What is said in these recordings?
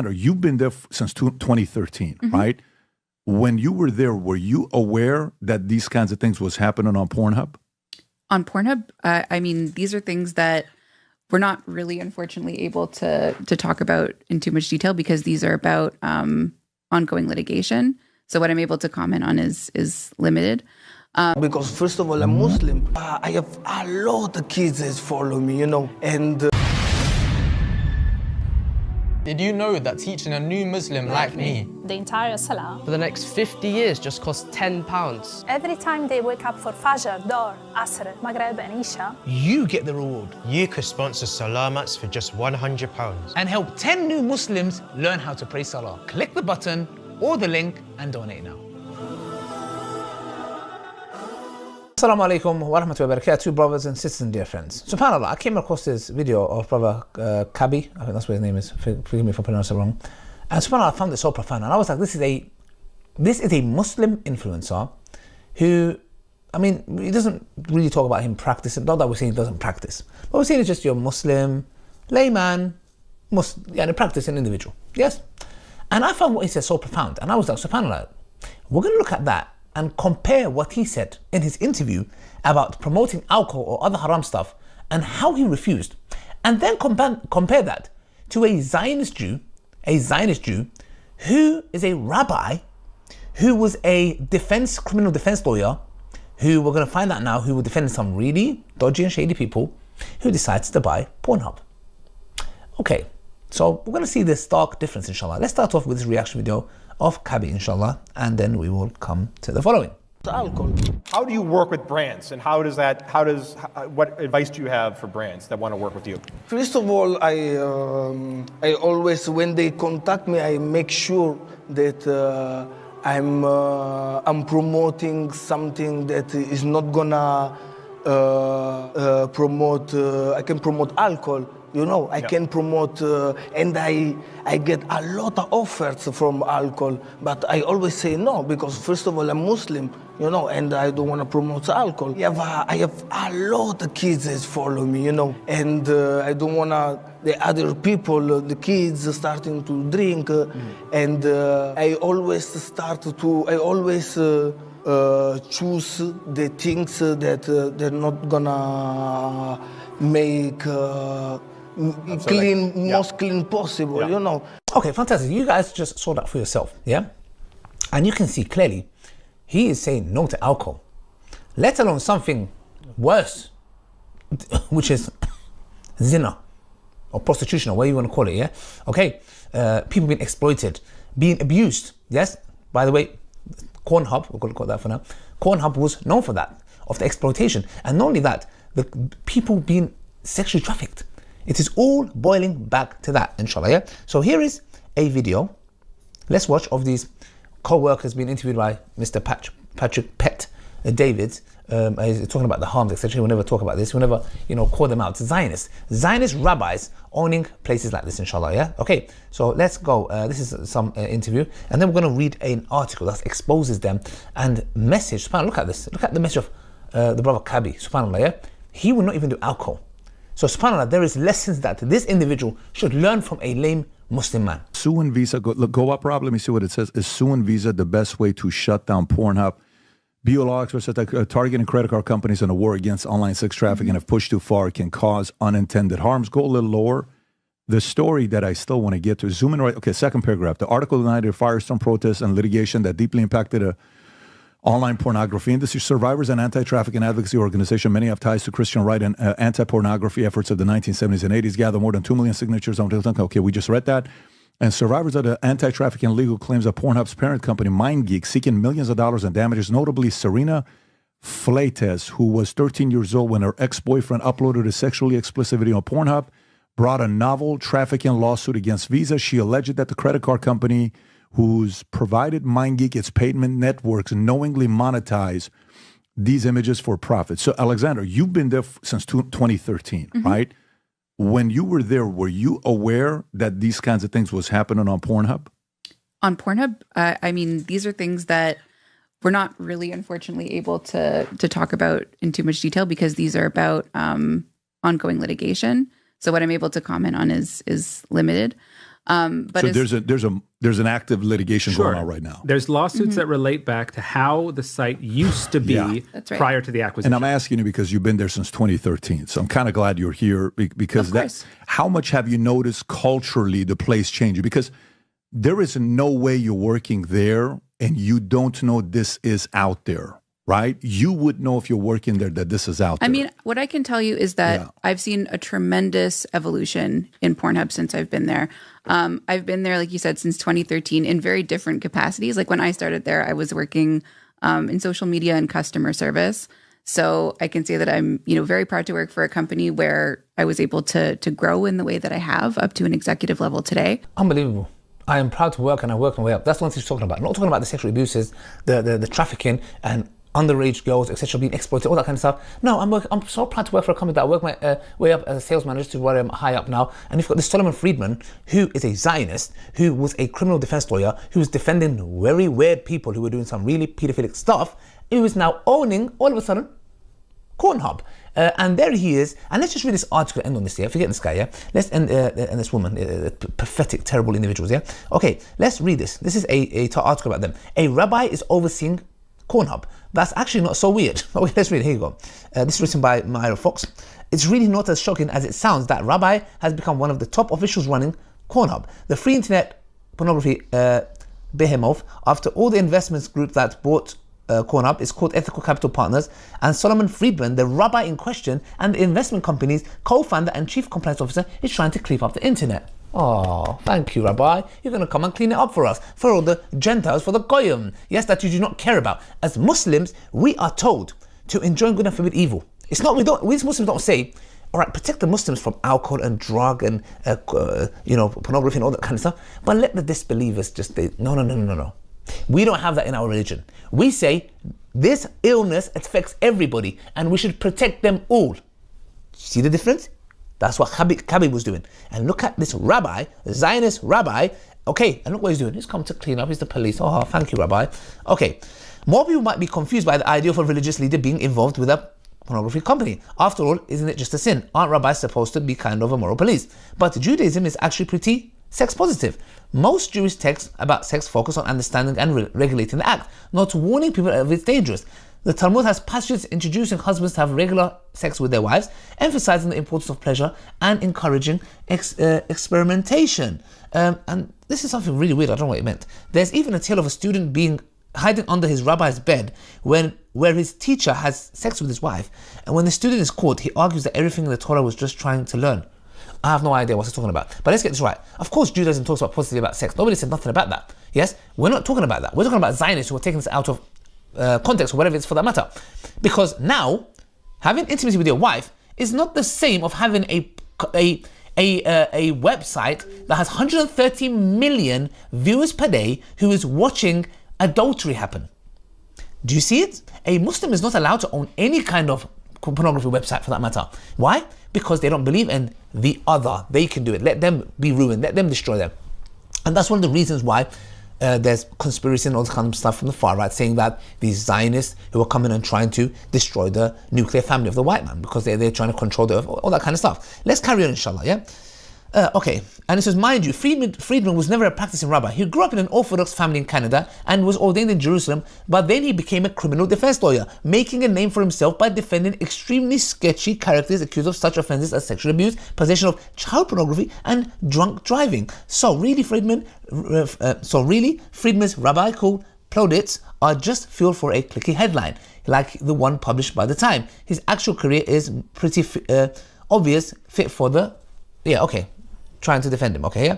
You've been there since 2013, right? When you were there, were you aware that these kinds of things was happening on Pornhub? On Pornhub, I mean, these are things that we're not really, unfortunately, able to talk about in too much detail because these are about ongoing litigation. So what I'm able to comment on is limited. Because first of all, I'm Muslim. I have a lot of kids that follow me, you know, and... Did you know that teaching a new Muslim like me the entire Salah for the next 50 years just costs £10? every time they wake up for Fajr, Dhuhr, Asr, Maghrib and Isha, you get the reward. You could sponsor Salah mats for just £100 and help 10 new Muslims learn how to pray Salah. Click the button or the link and donate now. Assalamu alaikum wa rahmatullahi wa barakatuh, brothers and sisters and dear friends. SubhanAllah, I came across this video of brother Khaabi, I think that's what his name is, forgive me if I pronounce it wrong. And SubhanAllah, I found it so profound. And I was like, this is a Muslim influencer who, I mean, he doesn't really talk about him practicing, not that we're saying he doesn't practice, but we're saying it's just your Muslim, layman, practicing individual, yes? And I found what he said so profound. And I was like, SubhanAllah, we're going to look at that and compare what he said in his interview about promoting alcohol or other haram stuff and how he refused. And then compare that to a Zionist Jew who is a rabbi, who was a criminal defense lawyer, who we're going to find out now who will defend some really dodgy and shady people, who decides to buy Pornhub. Okay, so we're going to see this stark difference, inshallah. Let's start off with this reaction video of Khaabi, inshallah, and then we will come to the following. Alcohol. How do you work with brands, and what advice do you have for brands that want to work with you? First of all, I always, when they contact me, I make sure that I'm promoting something that is not gonna promote. I can promote alcohol. You know, I can promote, and I get a lot of offers from alcohol, but I always say no, because first of all, I'm Muslim, you know, and I don't want to promote alcohol. I have a lot of kids that follow me, you know, and I don't want the other people, the kids starting to drink, and I always choose the things that they're not gonna make most clean possible, you know. Okay, fantastic. You guys just saw that for yourself, yeah? And you can see clearly he is saying no to alcohol, let alone something worse, which is zina or prostitution or whatever you want to call it, yeah? Okay, people being exploited, being abused, yes? By the way, Pornhub, we're going to call that for now, Pornhub was known for that, of the exploitation. And not only that, the people being sexually trafficked. It is all boiling back to that, inshallah, yeah? So here is a video, let's watch, of these co-workers being interviewed by Mr. Patrick Pett David. He's talking about the harms, etc. We'll never talk about this, we'll never, call them out. Zionist rabbis owning places like this, inshallah, yeah? Okay, so let's go. This is some interview, and then we're going to read an article that exposes them and message. SubhanAllah, look at this. Look at the message of the brother Khaabi, SubhanAllah, yeah? He will not even do alcohol. So SubhanAllah, there is lessons that this individual should learn from a lame Muslim man. Sue and Visa, go up, Rob, let me see what it says. Is Sue and Visa the best way to shut down Pornhub? BO experts said that targeting credit card companies in a war against online sex trafficking and if pushed too far can cause unintended harms. Go a little lower. The story that I still want to get to, zoom in right, okay, second paragraph. The article denied firestorm protests and litigation that deeply impacted a online pornography industry. Survivors and anti-trafficking advocacy organization, many have ties to Christian right and anti-pornography efforts of the 1970s and 80s, gather more than 2 million signatures on. Okay, we just read that. And survivors of the anti-trafficking legal claims of Pornhub's parent company, MindGeek, seeking millions of dollars in damages, notably Serena Fleites, who was 13 years old when her ex-boyfriend uploaded a sexually explicit video on Pornhub, brought a novel trafficking lawsuit against Visa. She alleged that the credit card company who's provided MindGeek its payment networks knowingly monetize these images for profit. So, Alexander, you've been there since 2013, right? When you were there, were you aware that these kinds of things was happening on Pornhub? On Pornhub, I mean, these are things that we're not really, unfortunately, able to talk about in too much detail because these are about ongoing litigation. So what I'm able to comment on is limited. But so there's an active litigation going on right now. There's lawsuits that relate back to how the site used to be That's right. prior to the acquisition. And I'm asking you because you've been there since 2013. So I'm kind of glad you're here because how much have you noticed culturally the place changing? Because there is no way you're working there and you don't know this is out there, right? You would know if you're working there that this is out there. I mean, what I can tell you is that I've seen a tremendous evolution in Pornhub since I've been there. I've been there, like you said, since 2013 in very different capacities. Like when I started there, I was working in social media and customer service. So I can say that I'm, very proud to work for a company where I was able to grow in the way that I have up to an executive level today. Unbelievable. I am proud to work and I work my way up. That's what he's talking about. I'm not talking about the sexual abuses, the trafficking and underage girls, etc., being exploited, all that kind of stuff. No, I'm so proud to work for a company that I work my way up as a sales manager to where I'm high up now. And you've got this Solomon Friedman, who is a Zionist, who was a criminal defense lawyer, who was defending very weird people who were doing some really pedophilic stuff, who is now owning, all of a sudden, Pornhub. And there he is. And let's just read this article and end on this, yeah? Forget this guy, yeah? Let's end, and this woman, pathetic, terrible individuals, yeah? Okay, let's read this. This is a article about them. A rabbi is overseeing Pornhub. That's actually not so weird. Okay, let's read it. Here you go. This is written by Myra Fox. It's really not as shocking as it sounds that Rabbi has become one of the top officials running Pornhub, the free internet pornography behemoth, after all the investments group that bought Pornhub is called Ethical Capital Partners, and Solomon Friedman, the rabbi in question and the investment company's co-founder and chief compliance officer, is trying to clean up the internet. Oh, thank you, Rabbi. You're going to come and clean it up for us, for all the Gentiles, for the Goyim. Yes, that you do not care about. As Muslims, we are told to enjoy good and forbid evil. It's not, we Muslims don't say, all right, protect the Muslims from alcohol and drug and, pornography and all that kind of stuff, but let the disbelievers just say, no. We don't have that in our religion. We say this illness affects everybody and we should protect them all. See the difference? That's what Khaabi was doing. And look at this rabbi, the Zionist rabbi. Okay, and look what he's doing. He's come to clean up. He's the police. Oh, thank you, Rabbi. Okay, more people might be confused by the idea of a religious leader being involved with a pornography company. After all, isn't it just a sin? Aren't rabbis supposed to be kind of a moral police? But Judaism is actually pretty sex positive. Most Jewish texts about sex focus on understanding and regulating the act, not warning people that it's dangerous. The Talmud has passages introducing husbands to have regular sex with their wives, emphasizing the importance of pleasure and encouraging experimentation. And this is something really weird, I don't know what it meant. There's even a tale of a student hiding under his rabbi's bed where his teacher has sex with his wife. And when the student is caught, he argues that everything in the Torah was just trying to learn. I have no idea what he's talking about. But let's get this right. Of course, Judaism talks positively about sex. Nobody said nothing about that. Yes? We're not talking about that. We're talking about Zionists who are taking this out of context or whatever it's for that matter. Because now, having intimacy with your wife is not the same of having a website that has 130 million viewers per day who is watching adultery happen. Do you see it? A Muslim is not allowed to own any kind of pornography website for that matter. Why? Because they don't believe in the other. They can do it. Let them be ruined. Let them destroy them. And that's one of the reasons why there's conspiracy and all this kind of stuff from the far right saying that these Zionists who are coming and trying to destroy the nuclear family of the white man because they're trying to control the earth, all that kind of stuff. Let's carry on, inshallah, yeah? Okay, and it says, mind you, Friedman was never a practicing rabbi. He grew up in an Orthodox family in Canada and was ordained in Jerusalem, but then he became a criminal defense lawyer, making a name for himself by defending extremely sketchy characters accused of such offenses as sexual abuse, possession of child pornography, and drunk driving. So really, Friedman's rabbinical plaudits are just fuel for a clicky headline, like the one published by The Time. His actual career is pretty obvious, fit for the... Yeah, okay. Trying to defend him, okay, yeah?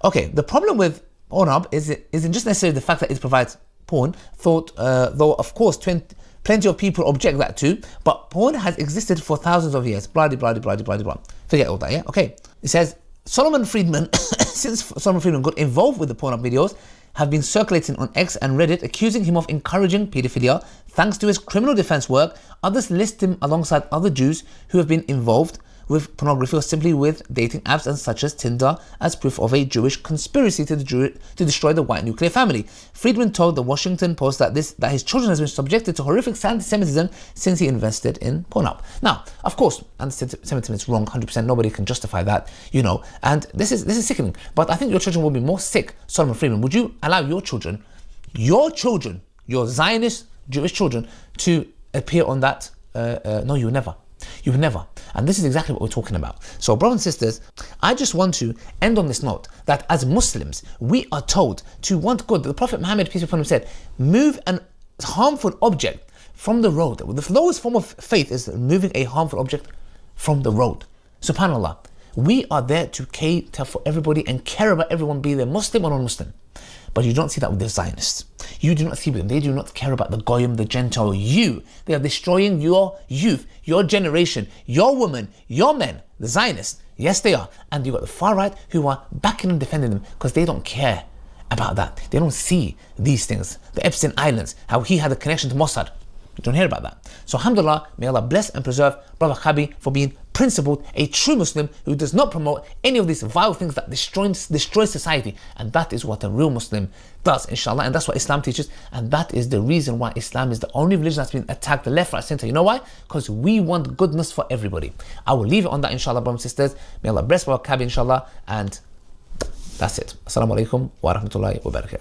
Okay, the problem with Pornhub isn't just necessarily the fact that it provides porn, though of course plenty of people object that too, but porn has existed for thousands of years, blah, blah, blah, blah, blah. Forget all that, yeah? Okay. It says, Solomon Friedman, since Solomon Friedman got involved with the Pornhub videos, have been circulating on X and Reddit, accusing him of encouraging pedophilia. Thanks to his criminal defense work, others list him alongside other Jews who have been involved with pornography or simply with dating apps and such as Tinder as proof of a Jewish conspiracy to destroy the white nuclear family. Friedman told the Washington Post that his children has been subjected to horrific anti-Semitism since he invested in Pornhub. Now, of course, anti-Semitism is wrong, 100%. Nobody can justify that, and this is sickening. But I think your children will be more sick. Solomon Friedman, would you allow your children, your Zionist Jewish children, to appear on that? No, you would never. You would never. And this is exactly what we're talking about. So, brothers and sisters, I just want to end on this note that as Muslims, we are told to want good. The Prophet Muhammad, peace be upon him, said, move an harmful object from the road. The lowest form of faith is moving a harmful object from the road. SubhanAllah. We are there to cater for everybody and care about everyone, be they Muslim or non-Muslim. But you don't see that with the Zionists. You do not see with them. They do not care about the Goyim, the Gentile. They are destroying your youth, your generation, your women, your men, the Zionists. Yes, they are. And you've got the far right who are backing and defending them because they don't care about that. They don't see these things. The Epstein Islands, how he had a connection to Mossad. You don't hear about that. So alhamdulillah, may Allah bless and preserve Brother Khaabi for being principled, a true Muslim who does not promote any of these vile things that destroy society. And that is what a real Muslim does, inshallah. And that's what Islam teaches. And that is the reason why Islam is the only religion that's been attacked left, right, center. You know why? Because we want goodness for everybody. I will leave it on that, inshallah, brothers and sisters. May Allah bless Brother Khaabi, inshallah. And that's it. Assalamu alaikum wa rahmatullahi wa barakatuh.